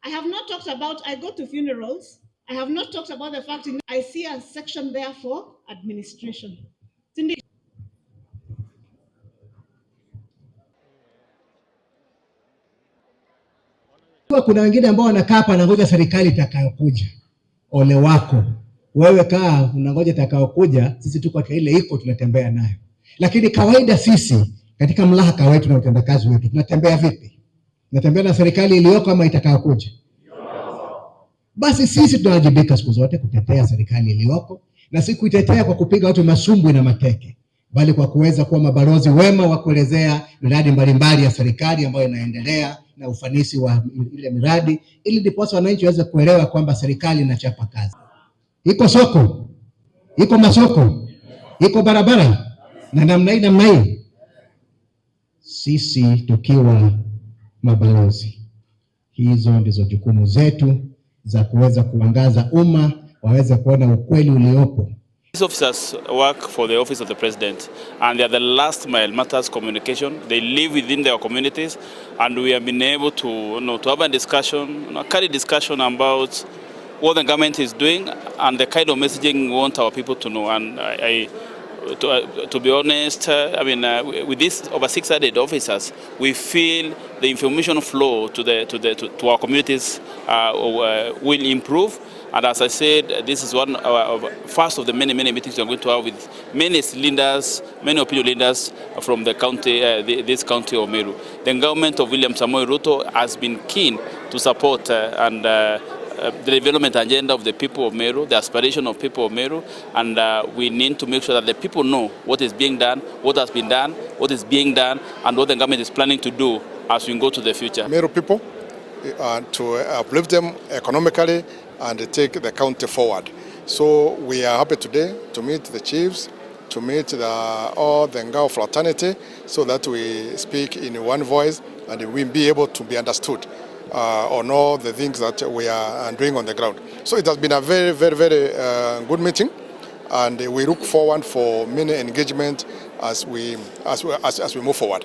I have not talked about, I go to funerals. I have not talked about the fact I see a section there for administration. Kuna wengine ambao wanakaa hapa na ngoja serikali itakayokuja. Ole wako. Wewe kaa unangoja itakayokuja, sisi tuko kwa ile iko tunatembea nayo. Lakini kawaida sisi katika mlahaka wetu na utendakazi wetu tunatembea vipi? Tunatembea na serikali iliyoko ama itakayokuja? Basi sisi tunawajibika siku zote kutetea serikali iliyoko, na si kuitetea kwa kupiga watu masumbwi na mateke, bali kwa kuweza kuwa mabalozi wema wa kuelezea miradi mbalimbali ya serikali ambayo inaendelea na ufanisi wa ile miradi, ili ndiposa wananchi waweze kuelewa kwamba serikali inachapa kazi. Iko soko, iko masoko, iko barabara na namna hii. Sisi tukiwa mabalozi, hizo ndizo jukumu zetu za kuweza kuangaza umma waweze kuona ukweli uliopo. These officers work for the office of the president, and they are the last mile matters communication. They live within their communities, and we have been able to, to have a discussion, carry discussion about what the government is doing and the kind of messaging we want our people to know. And to be honest, with these over 600 officers, we feel the information flow to our communities will improve. And as I said, this is one first of the many meetings we are going to have with many leaders, many opinion leaders from the county, this county of Meru. The government of William Samoei Ruto has been keen to support the development agenda of the people of Meru, the aspiration of people of Meru, and we need to make sure that the people know what is being done, what has been done, what is being done, and what the government is planning to do as we go to the future. Meru people, to uplift them economically and take the county forward. So we are happy today to meet the chiefs, to meet all the Ngao fraternity, so that we speak in one voice and we be able to be understood on all the things that we are doing on the ground. So it has been a very good meeting, and we look forward for many engagement as we move forward.